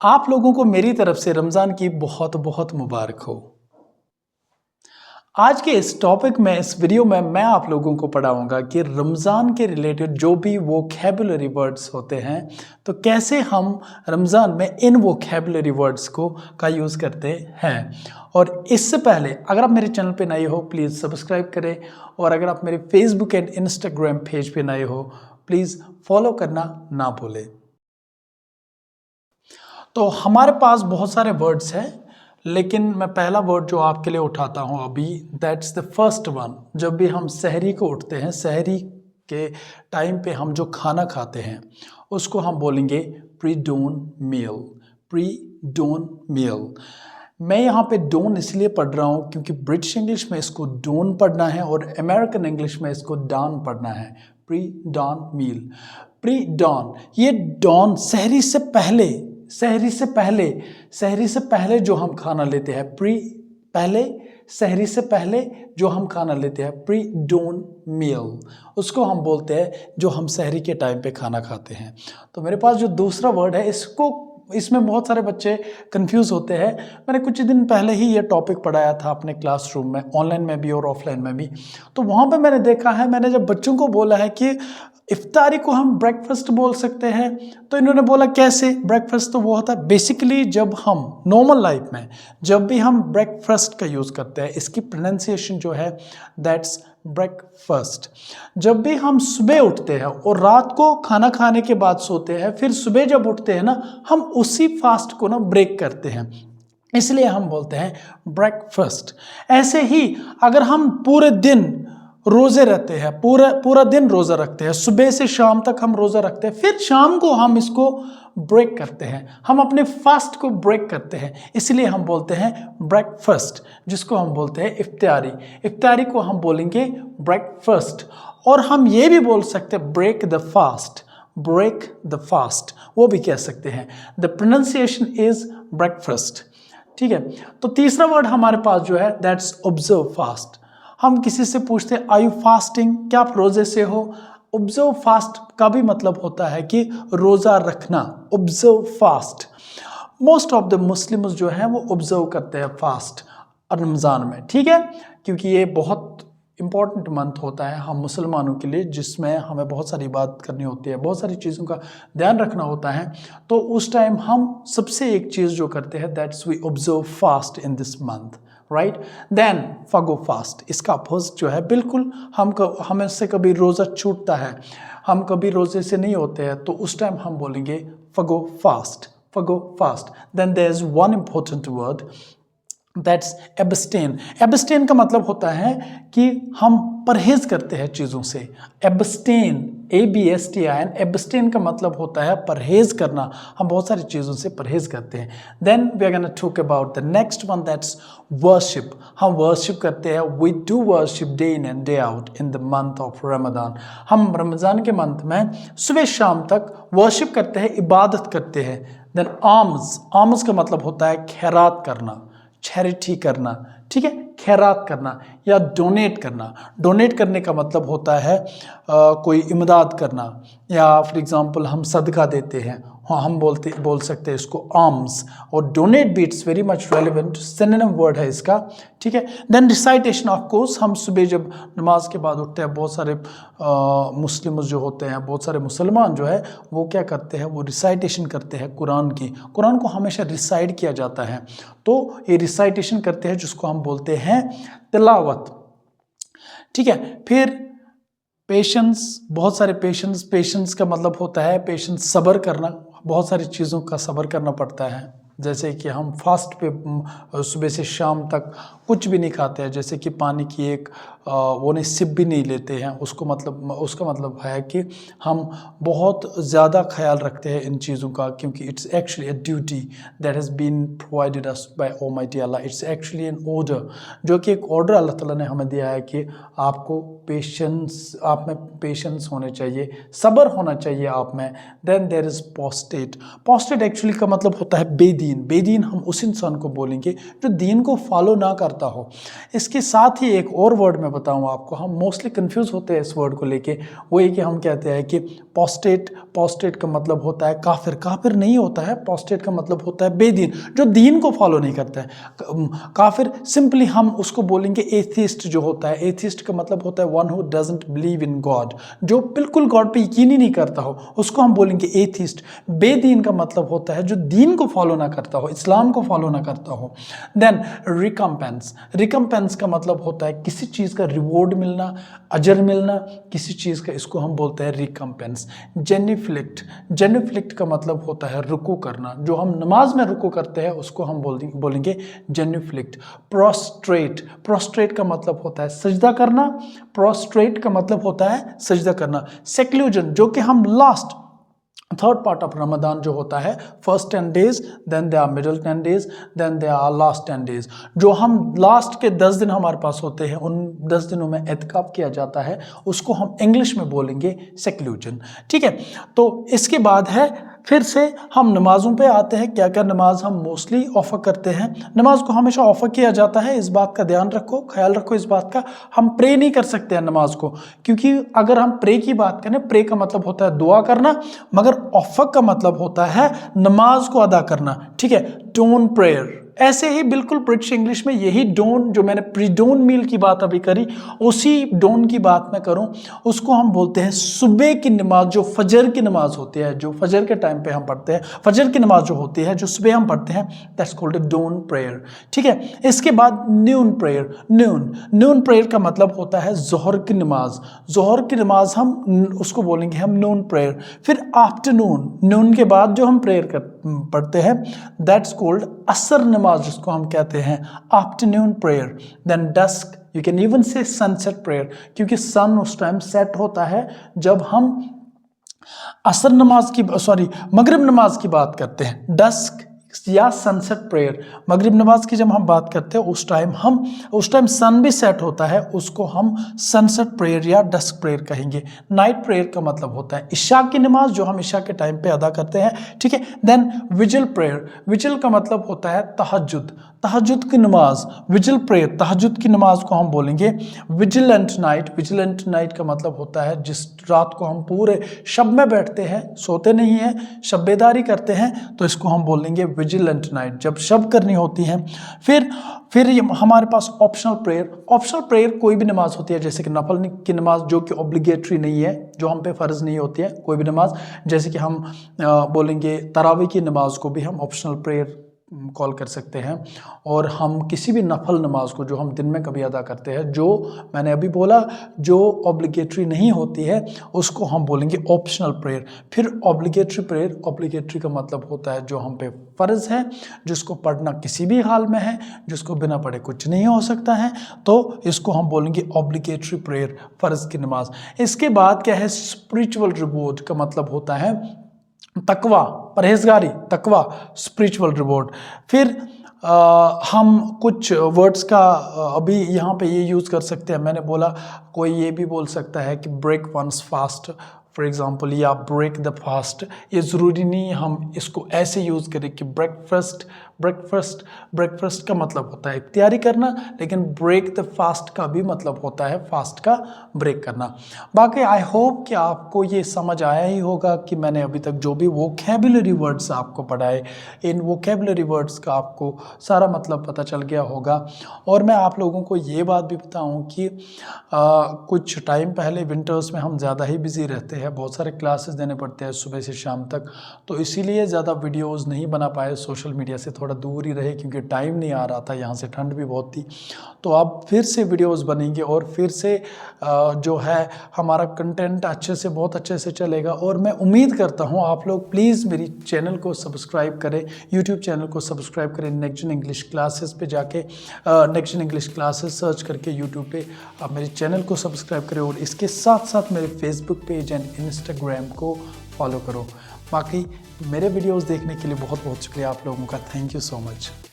आप लोगों को मेरी तरफ से रमज़ान की बहुत बहुत मुबारक हो। आज के इस टॉपिक में, इस वीडियो में मैं आप लोगों को पढ़ाऊंगा कि रमज़ान के रिलेटेड जो भी वोकैबुलरी वर्ड्स होते हैं, तो कैसे हम रमज़ान में इन वोकैबुलरी वर्ड्स का यूज़ करते हैं। और इससे पहले अगर आप मेरे चैनल पे नए हो प्लीज़ सब्सक्राइब करें, और अगर आप मेरे फेसबुक एंड इंस्टाग्राम पेज पे नए हो प्लीज़ फॉलो करना ना भूलें। तो हमारे पास बहुत सारे वर्ड्स हैं, लेकिन मैं पहला वर्ड जो आपके लिए उठाता हूँ अभी, दैट्स द फर्स्ट वन। जब भी हम सहरी को उठते हैं, सहरी के टाइम पे हम जो खाना खाते हैं उसको हम बोलेंगे प्री डोन मील। प्री डोन मील। मैं यहाँ पे डोन इसलिए पढ़ रहा हूँ क्योंकि ब्रिटिश इंग्लिश में इसको डोन पढ़ना है और अमेरिकन इंग्लिश में इसको डॉन पढ़ना है। प्री डॉन मील। प्री डॉन, ये डॉन सहरी से पहले, सहरी से पहले जो हम खाना लेते हैं, प्री पहले, सहरी से पहले जो हम खाना लेते हैं, प्री डोन मील, उसको हम बोलते हैं जो हम सहरी के टाइम पे खाना खाते हैं। तो मेरे पास जो दूसरा वर्ड है, इसमें बहुत सारे बच्चे कंफ्यूज होते हैं। मैंने कुछ दिन पहले ही ये टॉपिक पढ़ाया था अपने क्लासरूम में, ऑनलाइन में भी और ऑफलाइन में भी। तो वहाँ पे मैंने देखा है, मैंने जब बच्चों को बोला है कि इफ्तारी को हम ब्रेकफास्ट बोल सकते हैं, तो इन्होंने बोला कैसे? ब्रेकफास्ट तो वो होता है बेसिकली जब हम नॉर्मल लाइफ में जब भी हम ब्रेकफास्ट का यूज़ करते हैं, इसकी प्रोनाउंसिएशन जो है दैट्स ब्रेकफास्ट। जब भी हम सुबह उठते हैं और रात को खाना खाने के बाद सोते हैं, फिर सुबह जब उठते हैं ना, हम उसी फास्ट को ना ब्रेक करते हैं, इसलिए हम बोलते हैं ब्रेकफास्ट। ऐसे ही अगर हम पूरे दिन रोज़े रहते हैं, पूरा दिन रोज़ा रखते हैं, सुबह से शाम तक हम रोज़ा रखते हैं, फिर शाम को हम इसको ब्रेक करते हैं, हम अपने फास्ट को ब्रेक करते हैं, इसलिए हम बोलते हैं ब्रेकफास्ट, जिसको हम बोलते हैं इफ्तारी। इफ्तारी को हम बोलेंगे ब्रेकफास्ट। और हम ये भी बोल सकते हैं break the fast, break the fast, वो भी कह सकते हैं। The pronunciation is breakfast. ठीक है। तो तीसरा वर्ड हमारे पास जो है दैट्स ऑब्जर्व फास्ट। हम किसी से पूछते हैं आर यू फास्टिंग, क्या आप रोजे से हो? ऑब्जर्व फास्ट का भी मतलब होता है कि रोजा रखना। Observe fast. Most of the Muslims जो हैं वो ऑब्जर्व करते हैं फास्ट रमज़ान में, ठीक है, क्योंकि ये बहुत इंपॉर्टेंट मंथ होता है हम मुसलमानों के लिए, जिसमें हमें बहुत सारी बात करनी होती है, बहुत सारी चीज़ों का ध्यान रखना होता है। तो उस टाइम हम सबसे एक चीज़ जो करते हैं that's we observe fast in this month, right. Then forgo fast, इसका अपोजिट जो है, बिल्कुल हमें से कभी रोज़ा छूटता है, हम कभी रोज़े से नहीं होते हैं, तो उस टाइम हम बोलेंगे forgo fast, forgo fast. Then there is one important word that's abstain. Abstain का मतलब होता है कि हम परहेज करते हैं चीज़ों से। एब्स्टेन, ABSTIN, एब्स्टेन का मतलब होता है परहेज करना, हम बहुत सारी चीज़ों से परहेज करते हैं। Then we are gonna talk about the next one that's worship. हम वर्शिप करते हैं, we do worship day in and day out in the month of Ramzan. हम रमज़ान के मंथ में सुबह शाम तक वर्शिप करते हैं, इबादत करते हैं। देन आर्म्स, आर्म्स का मतलब होता है खैरात करना, चैरिटी करना, ठीक है, खैरात करना या डोनेट करना। डोनेट करने का मतलब होता है कोई इमदाद करना, या फॉर एग्जांपल हम सदका देते हैं, हाँ हम बोल सकते हैं इसको आर्म्स। और डोनेट भी it's very much relevant, synonym word है इसका, ठीक है। देन रिसाइटेशन, ऑफ कोर्स हम सुबह जब नमाज के बाद उठते हैं, बहुत सारे मुस्लिम जो होते हैं, बहुत सारे मुसलमान जो है वो क्या करते हैं, वो रिसाइटेशन करते हैं कुरान की। कुरान को हमेशा रिसाइट किया जाता है, तो ये रिसाइटेशन करते हैं जिसको हम बोलते हैं तिलावत, ठीक है। फिर पेशेंस, बहुत सारे पेशेंस का मतलब होता है पेशेंस, सब्र करना, बहुत सारी चीज़ों का सब्र करना पड़ता है। जैसे कि हम फास्ट पे सुबह से शाम तक कुछ भी नहीं खाते हैं, जैसे कि पानी की एक वो नहीं सिप भी नहीं लेते हैं, उसका मतलब है कि हम बहुत ज़्यादा ख्याल रखते हैं इन चीज़ों का, क्योंकि it's actually a duty that has been provided us by almighty Allah. It's actually an order, जो कि एक ऑर्डर अल्लाह ताला ने हमें दिया है कि आपको आप में पेशेंस होने चाहिए, सब्र होना चाहिए आप में। देन देयर इज़ पोस्टेट। पोस्टेट एक्चुअली का मतलब होता है बेदीन। बेदीन हम उस इंसान को बोलेंगे जो दीन को फॉलो ना करता हो। इसके साथ ही एक और वर्ड मैं बताऊँ आपको, हम मोस्टली कंफ्यूज होते हैं इस वर्ड को लेके। वो ये कि हम कहते हैं कि पोस्टेट का मतलब होता है काफिर। काफिर नहीं होता है, पोस्टेट का मतलब होता है बेदीन, जो दीन को फॉलो नहीं करता है। काफिर सिंपली हम उसको बोलेंगे एथिस्ट जो होता है। एथिस्ट का मतलब होता है one who doesn't believe in God, जो बिल्कुल गॉड पे यकीन ही नहीं करता हो, उसको हम बोलेंगे एथिस्ट। बेदीन का मतलब होता है जो दीन को फॉलो ना करता हो, इस्लाम को फॉलो ना करता हो। Then recompense. रिकम्पेंस का मतलब होता है किसी चीज़ का रिवॉर्ड मिलना, अजर मिलना किसी चीज़ का, इसको हम बोलते हैं रिकम्पेंस। जेनिफ्लिक्ट। जेनिफ्लिक्ट का मतलब होता है रुकू करना, जो हम नमाज में रुकू करते हैं उसको हम बोलेंगे जेनिफ्लिक्ट। प्रोस्ट्रेट। प्रोस्ट्रेट का मतलब होता है सजदा करना। प्रोस्ट्रेट का मतलब होता है सजदा करना। सेक्लूजन, जो कि हम last third part of Ramadan जो होता है, first 10 days, then they are middle 10 days, then they are last 10 days, जो हम लास्ट के 10 दिन हमारे पास होते हैं, उन 10 दिनों में एतकाफ किया जाता है, उसको हम इंग्लिश में बोलेंगे सेक्लूजन। ठीक है, तो इसके बाद है फिर से हम नमाज़ों पे आते हैं। क्या क्या नमाज हम मोस्टली ऑफर करते हैं। नमाज को हमेशा ऑफर किया जाता है, इस बात का ध्यान रखो, ख्याल रखो इस बात का। हम प्रे नहीं कर सकते हैं नमाज को, क्योंकि अगर हम प्रे की बात करें, प्रे का मतलब होता है दुआ करना, मगर ऑफर का मतलब होता है नमाज को अदा करना। ठीक है, डोन प्रेयर। ऐसे ही बिल्कुल ब्रिटिश इंग्लिश में यही डोन, जो मैंने प्री डोन मील की बात अभी करी, उसी डोन की बात मैं करूं, उसको हम बोलते हैं सुबह की नमाज, जो फजर की नमाज होती है, जो फजर के टाइम पे हम पढ़ते हैं, फजर की नमाज जो होती है, जो सुबह हम पढ़ते हैं, that's called a dawn prayer. ठीक है, इसके बाद न्यून प्रेयर। न्यून प्रेयर का मतलब होता है जोहर की नमाज। जोहर की नमाज हम उसको बोलेंगे हम नून प्रेयर। फिर आफ्टरनून, नून के बाद जो हम प्रेयर पढ़ते हैं, दैट्स कॉल्ड असर नमाज, जिसको हम कहते हैं afternoon prayer. Then dusk, you can even say sunset prayer, क्योंकि सन उस टाइम सेट होता है जब हम असर नमाज की मगरिब नमाज की बात करते हैं। डस्क या सनसेट प्रेयर, मगरिब नमाज की जब हम बात करते हैं उस टाइम सन भी सेट होता है, उसको हम सनसेट प्रेयर या डस्क प्रेयर कहेंगे। नाइट प्रेयर का मतलब होता है इशा की नमाज, जो हम इशा के टाइम पे अदा करते हैं। ठीक है, देन विजिल प्रेयर। विजिल का मतलब होता है तहज्जुद, तहज्जुद की नमाज। विजिल प्रेयर, तहज्जुद की नमाज को हम बोलेंगे विजिलेंट नाइट। विजिलेंट नाइट का मतलब होता है जिस रात को हम पूरे शब में बैठते हैं, सोते नहीं हैं, शब्बेदारी करते हैं, तो इसको हम बोलेंगे विजिलेंट नाइट, जब शब करनी होती है। फिर हमारे पास ऑप्शनल प्रेयर। ऑप्शनल प्रेयर कोई भी नमाज होती है, जैसे कि नफल की नमाज, जो कि ऑब्लिगेटरी नहीं है, जो हम पे फ़र्ज़ नहीं होती है, कोई भी नमाज, जैसे कि हम बोलेंगे तरावी की नमाज को भी हम ऑप्शनल प्रेयर कॉल कर सकते हैं। और हम किसी भी नफल नमाज को, जो हम दिन में कभी अदा करते हैं, जो मैंने अभी बोला जो ऑब्लिगेटरी नहीं होती है, उसको हम बोलेंगे ऑप्शनल प्रेयर। फिर ऑब्लिगेटरी प्रेयर, ऑब्लिगेटरी का मतलब होता है जो हम पे फ़र्ज़ है, जिसको पढ़ना किसी भी हाल में है, जिसको बिना पढ़े कुछ नहीं हो सकता है, तो इसको हम बोलेंगे ऑब्लिगेटरी प्रेयर, फ़र्ज़ की नमाज। इसके बाद क्या है, स्पिरिचुअल रिवॉर्ड का मतलब होता है तकवा, परहेजगारी, तकवा, स्पिरिचुअल रिवॉर्ड। फिर हम कुछ वर्ड्स का अभी यहाँ पे ये यूज़ कर सकते हैं। मैंने बोला कोई ये भी बोल सकता है कि break one's fast, for example, या ब्रेक द फास्ट। ये ज़रूरी नहीं हम इसको ऐसे यूज़ करें कि ब्रेकफास्ट का मतलब होता है तैयारी करना, लेकिन ब्रेक द फास्ट का भी मतलब होता है फास्ट का ब्रेक करना। बाकी आई होप कि आपको ये समझ आया ही होगा कि मैंने अभी तक जो भी वोकैबुलरी वर्ड्स आपको पढ़ाए, इन वोकैबुलरी वर्ड्स का आपको सारा मतलब पता चल गया होगा। और मैं आप लोगों को ये बात भी बताऊं कि कुछ टाइम पहले विंटर्स में हम ज़्यादा ही बिज़ी रहते हैं, बहुत सारे क्लासेस देने पड़ते हैं सुबह से शाम तक, तो इसीलिए ज़्यादा वीडियोस नहीं बना पाए, सोशल मीडिया से थोड़ा दूर ही रहे, क्योंकि टाइम नहीं आ रहा था, यहाँ से ठंड भी बहुत थी। तो अब फिर से वीडियोस बनेंगे और फिर से जो है हमारा कंटेंट बहुत अच्छे से चलेगा। और मैं उम्मीद करता हूँ आप लोग प्लीज़ मेरी चैनल को सब्सक्राइब करें, यूट्यूब चैनल को सब्सक्राइब करें। नेक्स्ट जेन इंग्लिश क्लासेस पे जाके next gen English classes search करके यूट्यूब पे आप मेरे चैनल को सब्सक्राइब करें, और इसके साथ साथ मेरे फेसबुक पेज एंड इंस्टाग्राम को फॉलो करो। बाकी मेरे वीडियोस देखने के लिए बहुत बहुत शुक्रिया आप लोगों का। Thank you so much.